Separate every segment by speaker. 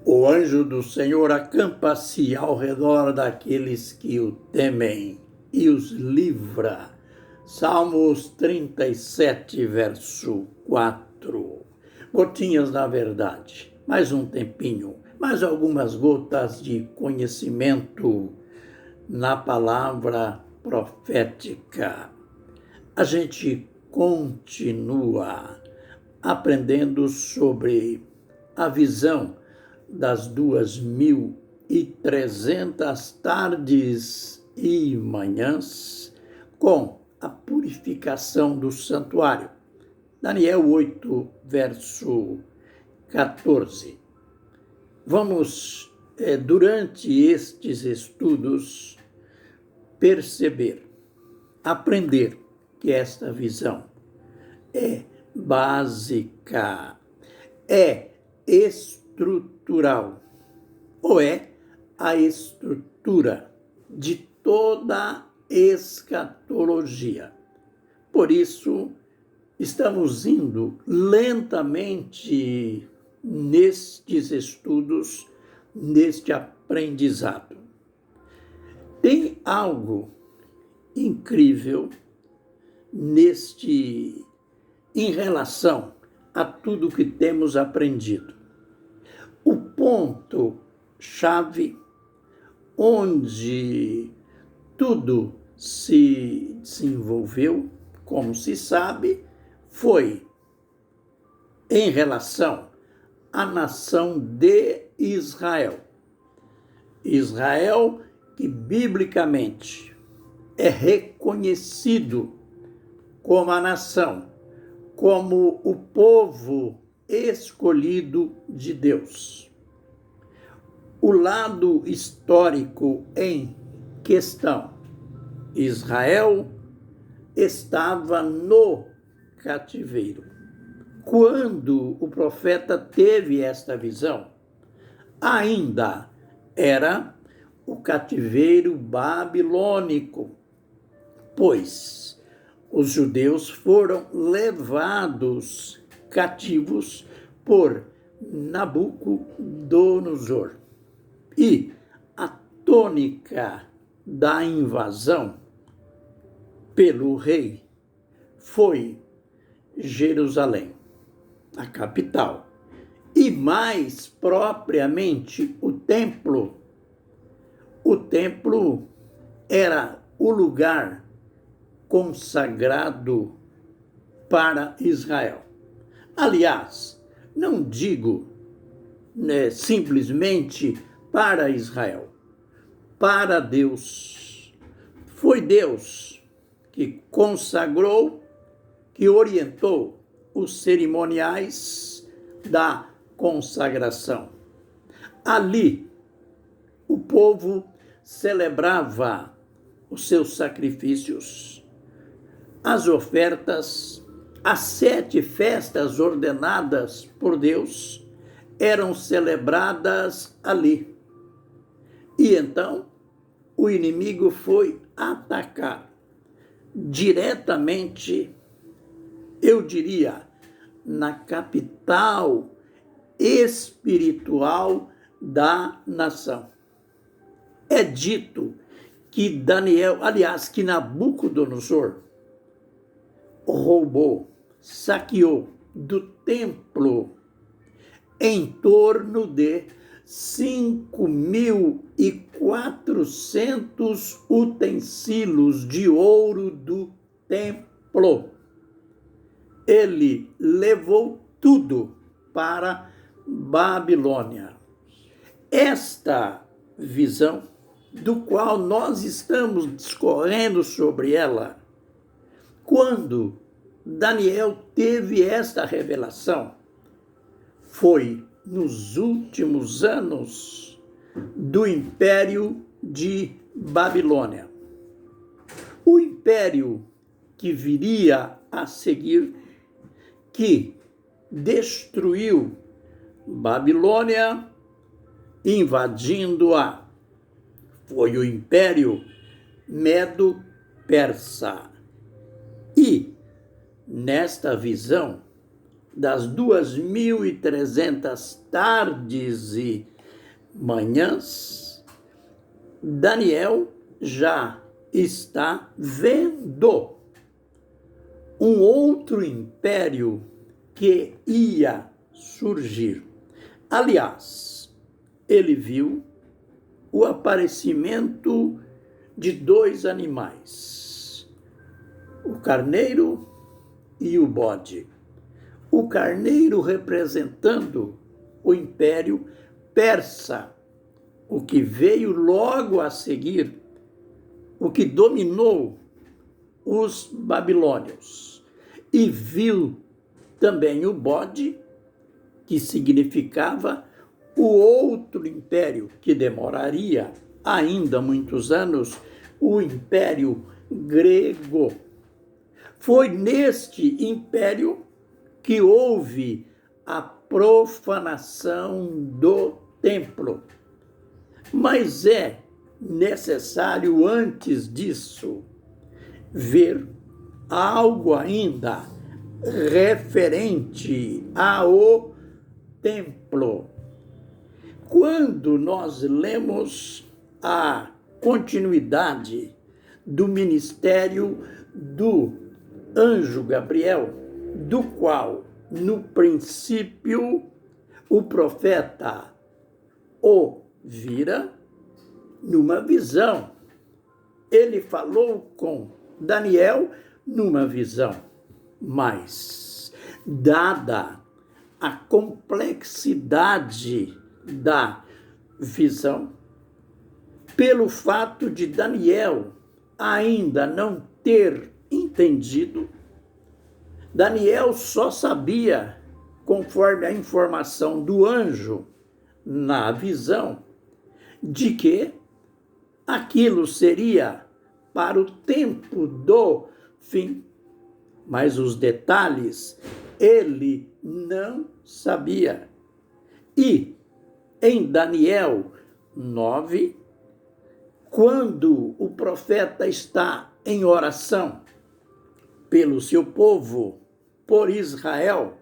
Speaker 1: O anjo do Senhor acampa-se ao redor daqueles que o temem e os livra. Salmos 37, verso 4. Gotinhas da verdade, mais um tempinho, mais algumas gotas de conhecimento na palavra profética. A gente continua aprendendo sobre a visão das 2.300 tardes e manhãs com a purificação do santuário. Daniel 8, verso 14. Vamos, durante estes estudos, perceber, aprender que esta visão é básica, é estrutural, ou é a estrutura de toda a escatologia. Por isso, estamos indo lentamente nestes estudos, neste aprendizado. Tem algo incrível em relação a tudo que temos aprendido. O ponto-chave onde tudo se desenvolveu, como se sabe, foi em relação à nação de Israel. Israel, que biblicamente é reconhecido como a nação, como o povo escolhido de Deus. O lado histórico em questão: Israel estava no cativeiro. Quando o profeta teve esta visão, ainda era o cativeiro babilônico, pois os judeus foram levados cativos por Nabucodonosor. E a tônica da invasão pelo rei foi Jerusalém, a capital, e mais propriamente o templo. O templo era o lugar consagrado para Israel. Aliás, não digo simplesmente para Israel, para Deus. Foi Deus que consagrou, que orientou os cerimoniais da consagração. Ali, o povo celebrava os seus sacrifícios, as ofertas, as 7 festas ordenadas por Deus eram celebradas ali. E então, o inimigo foi atacar diretamente, eu diria, na capital espiritual da nação. É dito que que Nabucodonosor roubou, saqueou do templo em torno de 5.400 utensílios de ouro do templo. Ele levou tudo para Babilônia. Esta visão, do qual nós estamos discorrendo sobre ela, quando Daniel teve esta revelação, foi nos últimos anos do Império de Babilônia. O império que viria a seguir, que destruiu Babilônia, invadindo-a, foi o Império Medo-Persa. E, nesta visão das 2.300 tardes e manhãs, Daniel já está vendo um outro império que ia surgir. Aliás, ele viu o aparecimento de dois animais, o carneiro e o bode. O carneiro representando o império persa, o que veio logo a seguir, o que dominou os babilônios. E viu também o bode, que significava o outro império, que demoraria ainda muitos anos, o Império Grego. Foi neste império que houve a profanação do templo. Mas é necessário, antes disso, ver algo ainda referente ao templo. Quando nós lemos a continuidade do ministério do anjo Gabriel, do qual, no princípio, o profeta o vira numa visão. Ele falou com Daniel numa visão, mas, dada a complexidade da visão, pelo fato de Daniel ainda não ter entendido, Daniel só sabia, conforme a informação do anjo na visão, de que aquilo seria para o tempo do fim. Mas os detalhes ele não sabia. E em Daniel 9, quando o profeta está em oração pelo seu povo, por Israel,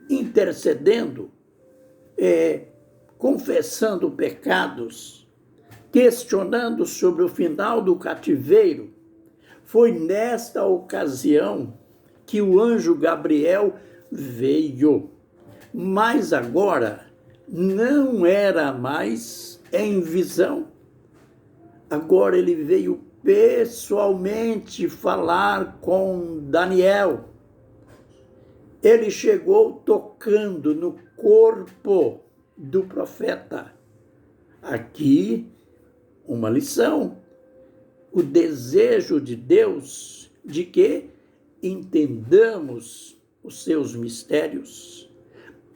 Speaker 1: intercedendo, confessando pecados, questionando sobre o final do cativeiro, foi nesta ocasião que o anjo Gabriel veio. Mas agora não era mais em visão. Agora ele veio pessoalmente falar com Daniel. Ele chegou tocando no corpo do profeta. Aqui, uma lição. O desejo de Deus de que entendamos os seus mistérios.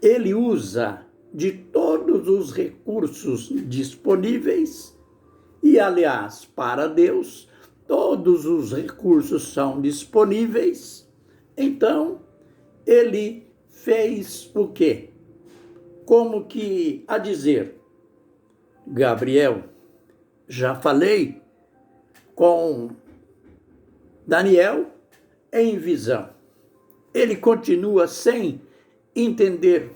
Speaker 1: Ele usa de todos os recursos disponíveis e, aliás, para Deus, todos os recursos são disponíveis. Então, ele fez o quê? Como que a dizer, Gabriel, já falei com Daniel em visão. Ele continua sem entender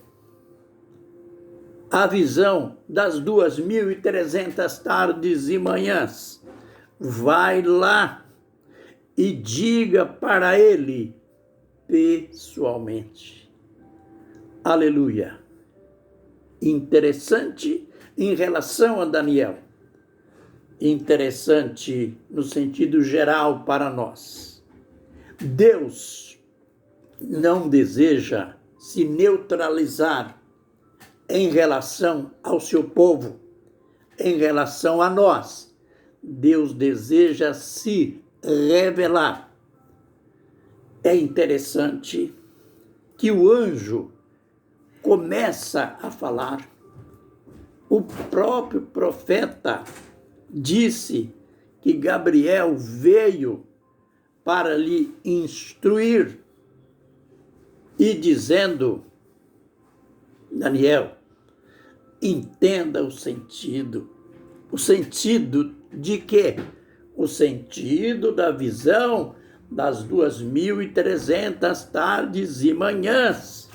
Speaker 1: a visão das 2.300 tardes e manhãs. Vai lá e diga para ele pessoalmente. Aleluia. Interessante em relação a Daniel. Interessante no sentido geral para nós. Deus não deseja se neutralizar em relação ao seu povo, em relação a nós. Deus deseja se revelar. É interessante que o anjo começa a falar. O próprio profeta disse que Gabriel veio para lhe instruir e dizendo, Daniel, entenda o sentido. O sentido de quê? O sentido da visão das 2.300 tardes e manhãs.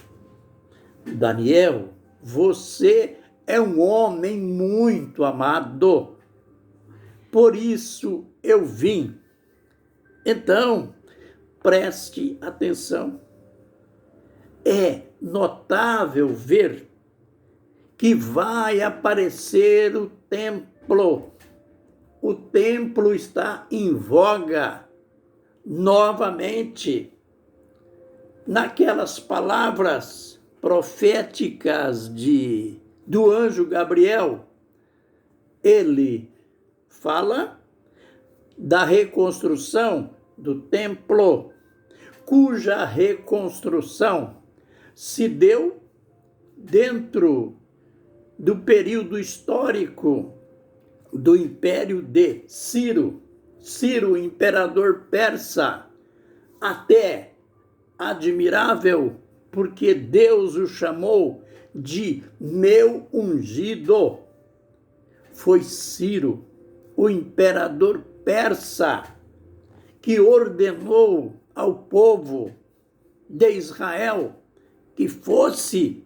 Speaker 1: Daniel, você é um homem muito amado, por isso eu vim. Então, preste atenção. É notável ver que vai aparecer o templo. O templo está em voga novamente. Naquelas palavras proféticas do anjo Gabriel, ele fala da reconstrução do templo, cuja reconstrução se deu dentro do período histórico do império de Ciro, imperador persa, até admirável, porque Deus o chamou de meu ungido. Foi Ciro, o imperador persa, que ordenou ao povo de Israel que fosse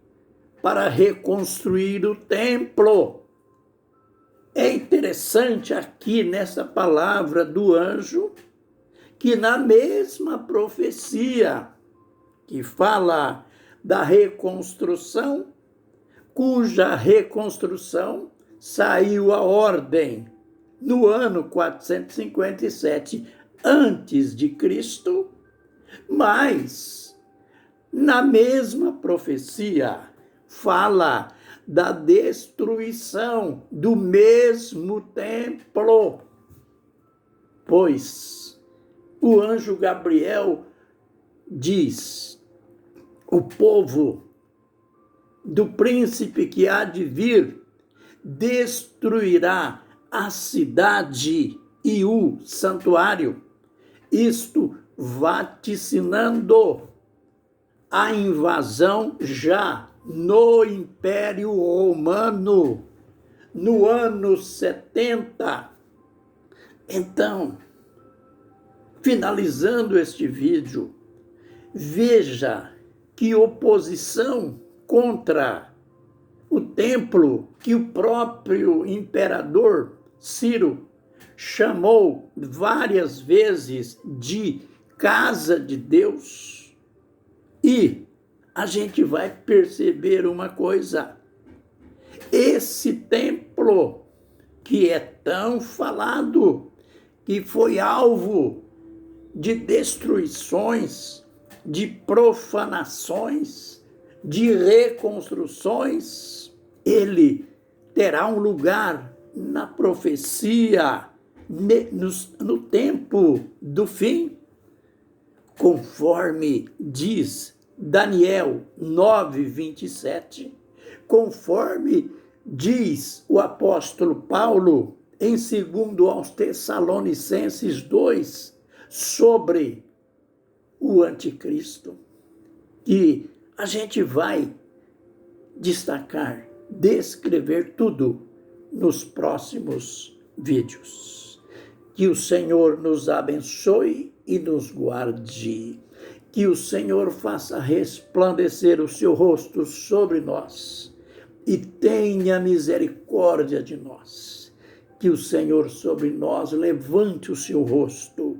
Speaker 1: para reconstruir o templo. É interessante aqui nessa palavra do anjo, que na mesma profecia que fala da reconstrução, cuja reconstrução saiu a ordem no ano 457 antes de Cristo, mas na mesma profecia fala da destruição do mesmo templo, pois o anjo Gabriel diz: o povo do príncipe que há de vir destruirá a cidade e o santuário, isto vaticinando a invasão já no Império Romano, no ano 70. Então, finalizando este vídeo, veja que oposição contra o templo que o próprio imperador Ciro chamou várias vezes de casa de Deus. E a gente vai perceber uma coisa: esse templo que é tão falado, que foi alvo de destruições, de profanações, de reconstruções, ele terá um lugar na profecia, no tempo do fim, conforme diz Daniel 9:27, conforme diz o apóstolo Paulo em 2 aos Tessalonicenses 2, sobre o anticristo, que a gente vai destacar, descrever tudo nos próximos vídeos. Que o Senhor nos abençoe e nos guarde. Que o Senhor faça resplandecer o seu rosto sobre nós e tenha misericórdia de nós. Que o Senhor sobre nós levante o seu rosto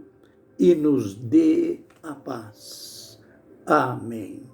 Speaker 1: e nos dê a paz. Amém.